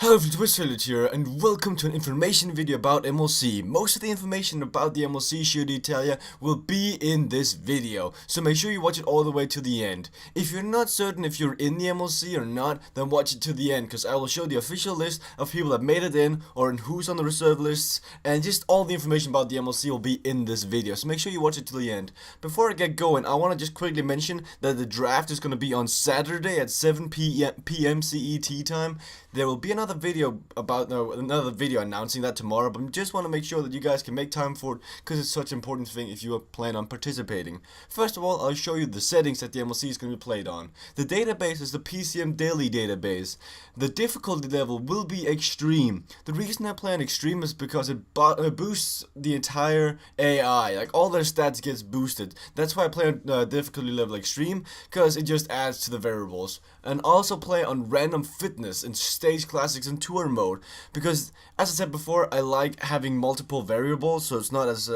Hello, Twisted here, and welcome to an information video about MLC. Most of the information about the MLC Giro d'Italia will be in this video, so make sure you watch it all the way to the end. If you're not certain if you're in the MLC or not, then watch it to the end, because I will show the official list of people that made it in, or who's on the reserve lists, and just all the information about the MLC will be in this video, so make sure you watch it to the end. Before I get going, I want to just quickly mention that the draft is going to be on Saturday at 7 PM CET time. There will be another video announcing that tomorrow, but I just want to make sure that you guys can make time for it because it's such an important thing if you plan on participating. First of all, I'll show you the settings that the MLC is going to be played on. The database is the PCM daily database. The difficulty level will be extreme. The reason I play on extreme is because it boosts the entire AI, like all their stats gets boosted. That's why I play on difficulty level extreme, because it just adds to the variables. And also play on random fitness and stage classics and tour mode, because as I said before, I like having multiple variables so it's not as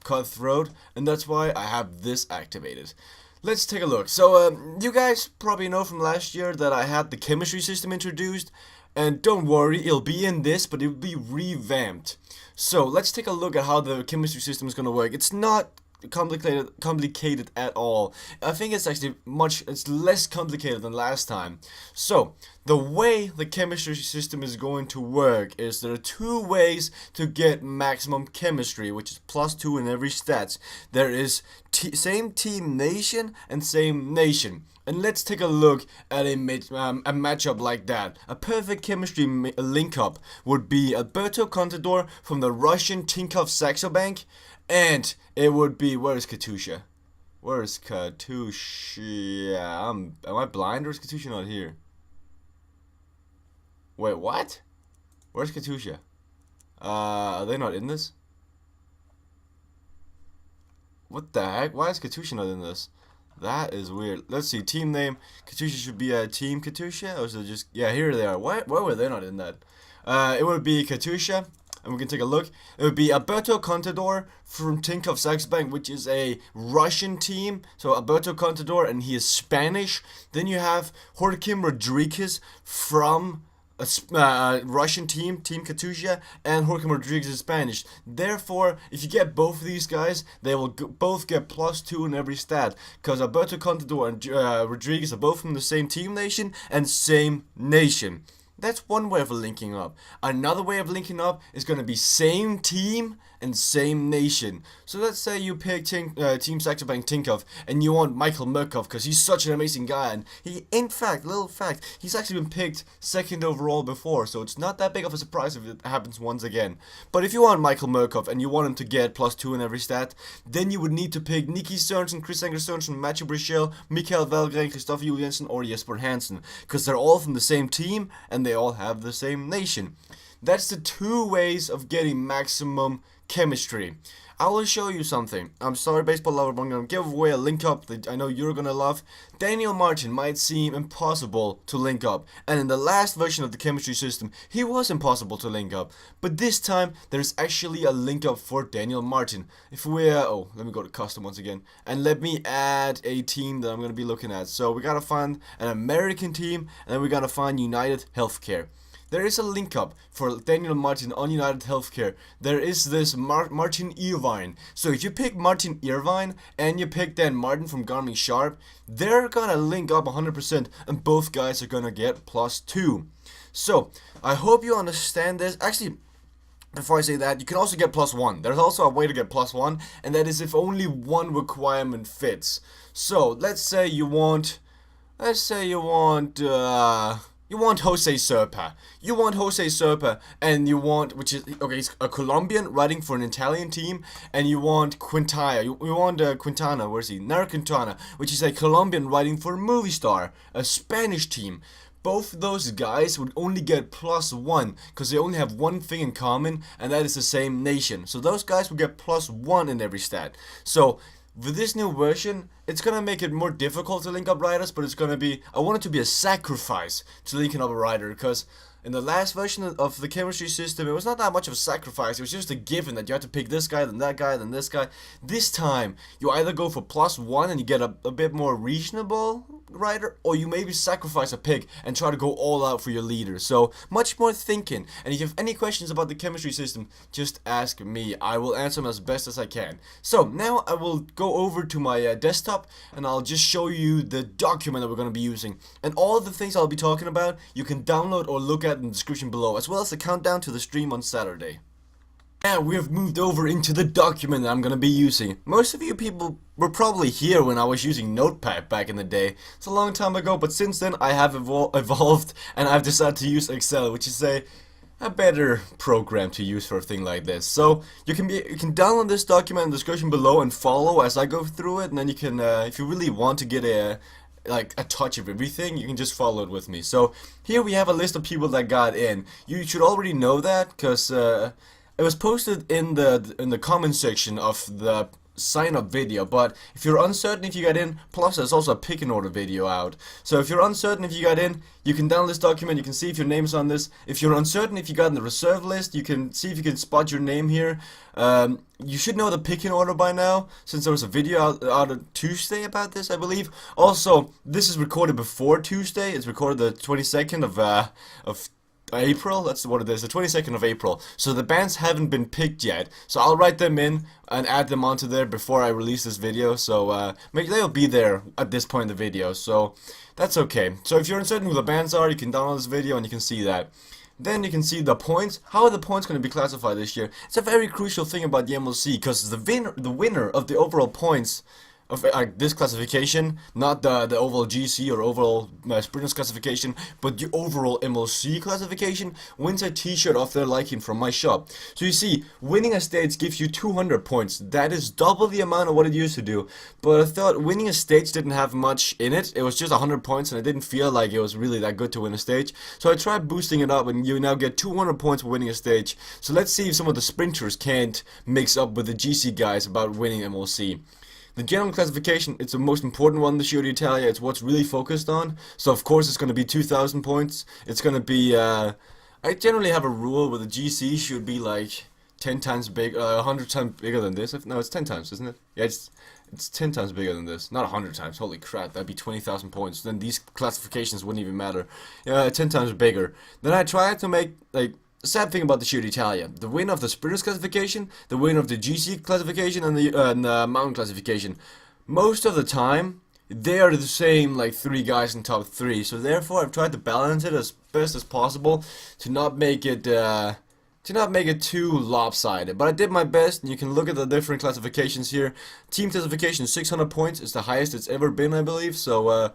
cutthroat, and that's why I have this activated. Let's take a look. So you guys probably know from last year that I had the chemistry system introduced, and don't worry, it'll be in this, but it'll be revamped. So let's take a look at how the chemistry system is going to work. It's not complicated at all. I think it's actually it's less complicated than last time. So the way the chemistry system is going to work is there are two ways to get maximum chemistry, which is +2 in every stats. There is same team nation and same nation. And let's take a look at a matchup like that. A perfect chemistry link-up would be Alberto Contador from the Russian Tinkoff Saxo Bank, and it would be, where is Katusha? Where is Katusha? Am I blind, or is Katusha not here? Wait, what? Where's Katusha? Are they not in this? What the heck? Why is Katusha not in this? That is weird. Let's see, team name. Katusha should be Team Katusha, or is it just, yeah, here they are. Why were they not in that? It would be Katusha, and we can take a look. It would be Alberto Contador from Tinkoff Saxo Bank, which is a Russian team. So Alberto Contador, and he is Spanish. Then you have Joaquim Rodriguez from a Russian team, Team Katusha, and Joaquim Rodriguez is Spanish. Therefore, if you get both of these guys, they will both get +2 in every stat, because Alberto Contador and Rodriguez are both from the same team nation and same nation. That's one way of linking up. Another way of linking up is going to be same team and same nation. So let's say you pick Team Saxo Bank Tinkoff, and you want Michael Murkoff because he's such an amazing guy, and in fact, little fact, he's actually been picked 2nd overall before, so it's not that big of a surprise if it happens once again. But if you want Michael Murkoff and you want him to get +2 in every stat, then you would need to pick Nicky Sørensen, Chris Anger Sørensen, Mathieu Brichel, Mikael Valgren, Christopher Juliansen, or Jesper Hansen, because they're all from the same team and they all have the same nation. That's the two ways of getting maximum chemistry. I will show you something. I'm sorry, baseball lover, but I'm going to give away a link up that I know you're going to love. Daniel Martin might seem impossible to link up, and in the last version of the chemistry system, he was impossible to link up. But this time, there's actually a link up for Daniel Martin. If we, let me go to custom once again, and let me add a team that I'm going to be looking at. So we got to find an American team, and then we got to find United Healthcare. There is a link up for Daniel Martin on United Healthcare. There is this Martin Irvine. So if you pick Martin Irvine and you pick Dan Martin from Garmin Sharp, they're gonna link up 100%, and both guys are gonna get +2. So I hope you understand this. Actually, before I say that, you can also get +1. There's also a way to get +1, and that is if only one requirement fits. So let's say you want Jose Serpa. You want Jose Serpa, and you want, which is, okay, he's a Colombian riding for an Italian team, and you want Quintana. You want Quintana, where is he? Nara Quintana, which is a Colombian riding for Movistar, a Spanish team. Both of those guys would only get +1 because they only have one thing in common, and that is the same nation. So those guys will get +1 in every stat. So with this new version, it's gonna make it more difficult to link up riders, but it's gonna be, I want it to be a sacrifice to linking up a rider, because In the last version of the chemistry system, it was not that much of a sacrifice. It was just a given that you had to pick this guy, then that guy, then this guy. This time, you either go for +1 and you get a bit more reasonable rider, or you maybe sacrifice a pick and try to go all out for your leader. So, much more thinking. And if you have any questions about the chemistry system, just ask me. I will answer them as best as I can. So, now I will go over to my desktop and I'll just show you the document that we're going to be using. And all of the things I'll be talking about, you can download or look at in the description below, as well as the countdown to the stream on Saturday. Now we have moved over into the document that I'm going to be using. Most of you people were probably here when I was using Notepad back in the day. It's a long time ago, but since then I have evolved and I've decided to use Excel, which is a better program to use for a thing like this. So you can download this document in the description below and follow as I go through it, and then you can, if you really want to get a touch of everything, you can just follow it with me. So here we have a list of people that got in. You should already know that because it was posted in the comment section of the sign up video, but if you're uncertain if you got in, plus there's also a pick and order video out. So if you're uncertain if you got in, you can download this document, you can see if your name's on this. If you're uncertain if you got in the reserve list, you can see if you can spot your name here. You should know the pick and order by now, since there was a video out on Tuesday about this, I believe. Also, this is recorded before Tuesday. It's recorded the 22nd of April. That's what it is, the 22nd of April. So the bands haven't been picked yet. So I'll write them in and add them onto there before I release this video. So they'll be there at this point in the video. So that's okay. So if you're uncertain who the bands are, you can download this video and you can see that. Then you can see the points. How are the points going to be classified this year? It's a very crucial thing about the MLC, because the winner of the overall points of this classification, not the overall GC or overall sprinters classification, but the overall MLC classification, wins a t-shirt of their liking from my shop. So you see, winning a stage gives you 200 points. That is double the amount of what it used to do. But I thought winning a stage didn't have much in it. It was just 100 points and it didn't feel like it was really that good to win a stage. So I tried boosting it up and you now get 200 points for winning a stage. So let's see if some of the sprinters can't mix up with the GC guys about winning MLC. The general classification, it's the most important one this year to Italia. It's what's really focused on. So of course it's going to be 2,000 points. It's going to be, I generally have a rule where the GC should be like 10 times big, 100 times bigger than this. No, it's 10 times, isn't it? Yeah, it's 10 times bigger than this. Not 100 times. Holy crap, that'd be 20,000 points. Then these classifications wouldn't even matter. 10 times bigger. Then I tried to make, like, the sad thing about the Giro d'Italia, the winner of the sprinters classification, the winner of the GC classification, and the mountain classification, most of the time they are the same, like 3 guys in top 3. So therefore, I've tried to balance it as best as possible to not make it too lopsided. But I did my best, and you can look at the different classifications here. Team classification 600 points is the highest it's ever been, I believe. So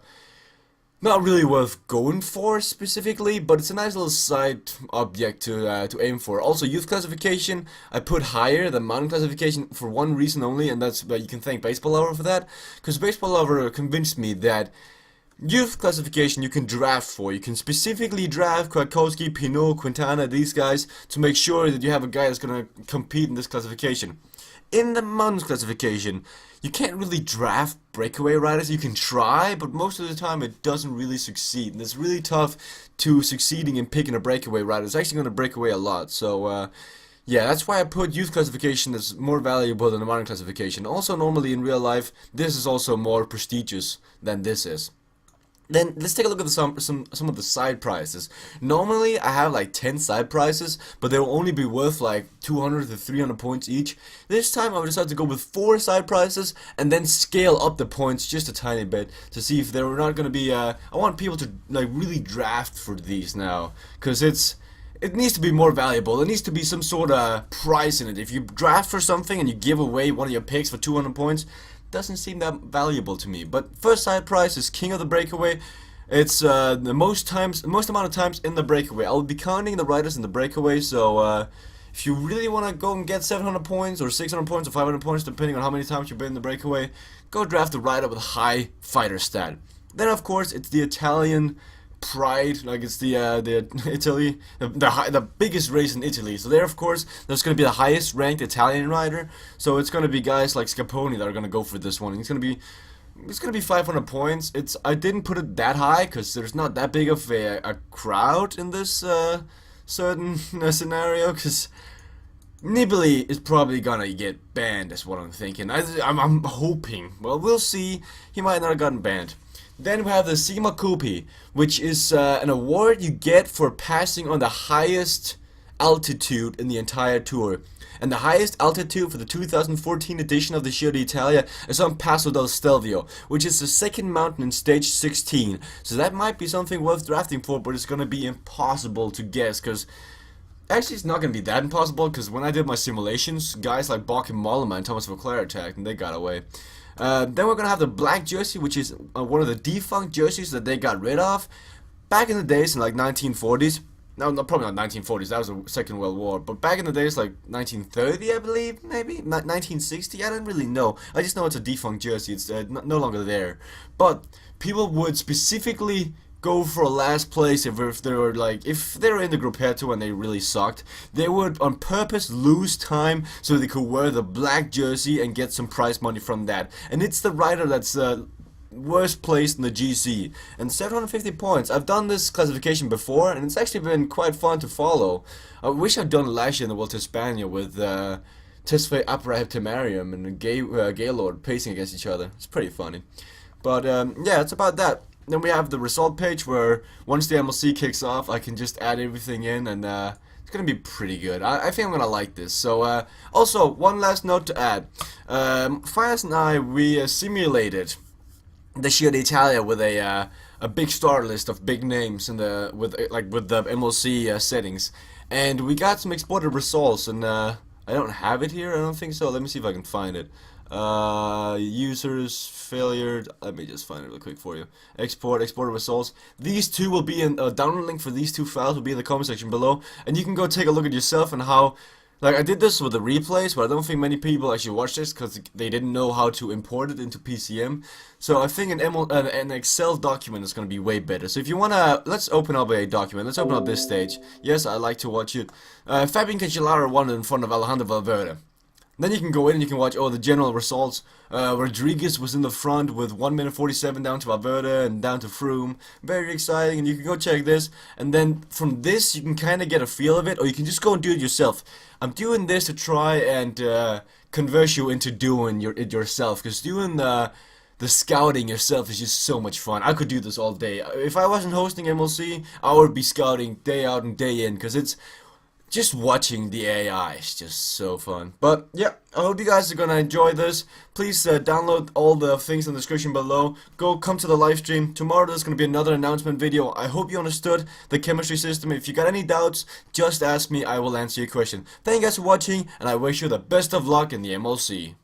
not really worth going for specifically, but it's a nice little side object to aim for. Also, youth classification I put higher than mountain classification for one reason only, and that's you can thank Baseball Lover for that, because Baseball Lover convinced me that youth classification you can draft for. You can specifically draft Kwiatkowski, Pinot, Quintana, these guys, to make sure that you have a guy that's going to compete in this classification. In the mountains classification, you can't really draft breakaway riders. You can try, but most of the time it doesn't really succeed. And it's really tough to succeeding in picking a breakaway rider. It's actually going to break away a lot. So, yeah, that's why I put youth classification as more valuable than the mountain classification. Also, normally in real life, this is also more prestigious than this is. Then let's take a look at some of the side prizes. Normally I have like 10 side prizes, but they will only be worth like 200 to 300 points each. This time I decided to go with 4 side prizes and then scale up the points just a tiny bit to see if they were not going to be. I want people to like really draft for these now, because it needs to be more valuable. There needs to be some sort of prize in it. If you draft for something and you give away one of your picks for 200 points, doesn't seem that valuable to me. But first side prize is King of the Breakaway. It's the most amount of times in the breakaway. I'll be counting the riders in the breakaway, so if you really want to go and get 700 points or 600 points or 500 points, depending on how many times you've been in the breakaway, go draft a rider with a high fighter stat. Then of course it's the Italian pride, like it's the Italy, the biggest race in Italy. So there, of course, there's going to be the highest ranked Italian rider. So it's going to be guys like Scarponi that are going to go for this one. It's going to be It's gonna be 500 points. I didn't put it that high because there's not that big of a crowd in this certain scenario. Because Nibali is probably gonna get banned, is what I'm thinking. I'm hoping. Well, we'll see. He might not have gotten banned. Then we have the Sigma Coupe, which is an award you get for passing on the highest altitude in the entire tour. And the highest altitude for the 2014 edition of the Giro d'Italia is on Passo del Stelvio, which is the second mountain in stage 16. So that might be something worth drafting for, but it's going to be impossible to guess, because actually it's not going to be that impossible, because when I did my simulations, guys like Bach and Mollema and Thomas Vauclair attacked, and they got away. Then we're going to have the black jersey, which is one of the defunct jerseys that they got rid of back in the days in like 1940s. No, probably not 1940s, that was the Second World War, but back in the days like 1930, I believe, maybe? 1960, I don't really know. I just know it's a defunct jersey, it's no longer there. But people would specifically go for last place if they were in the Gruppetto and they really sucked. They would on purpose lose time so they could wear the black jersey and get some prize money from that. And it's the rider that's worst placed in the GC, and 750 points. I've done this classification before, and it's actually been quite fun to follow. I wish I'd done it last year in the Vuelta a España with Tesfaye Temarium and Gaylord pacing against each other. It's pretty funny. But yeah, it's about that. Then we have the result page where once the MLC kicks off, I can just add everything in, and it's gonna be pretty good. I think I'm gonna like this. So also one last note to add. Fias and I, we simulated the Giro d'Italia with a big star list of big names in the with the MLC settings, and we got some exported results, and I don't have it here. I don't think so. Let me see if I can find it. Users failure. Let me just find it real quick for you. Exported results. These two will be in download link for these two files will be in the comment section below, and you can go take a look at yourself and how. Like, I did this with the replays, but I don't think many people actually watched this because they didn't know how to import it into PCM. So I think an Excel document is going to be way better. So if you want to, let's open up a document. Let's open up this stage. Yes, I like to watch it. Fabian Cancellara won in front of Alejandro Valverde. Then you can go in and you can watch all the general results. Rodriguez was in the front with 1 minute 47 down to Valverde and down to Froome. Very exciting, and you can go check this. And then from this you can kind of get a feel of it, or you can just go and do it yourself. I'm doing this to try and converse you into doing it yourself, because doing the scouting yourself is just so much fun. I could do this all day. If I wasn't hosting MLC, I would be scouting day out and day in, because it's just watching the AI is just so fun. But yeah, I hope you guys are gonna enjoy this. Please download all the things in the description below. Come to the live stream. Tomorrow there's gonna be another announcement video. I hope you understood the chemistry system. If you got any doubts, just ask me. I will answer your question. Thank you guys for watching, and I wish you the best of luck in the MLC.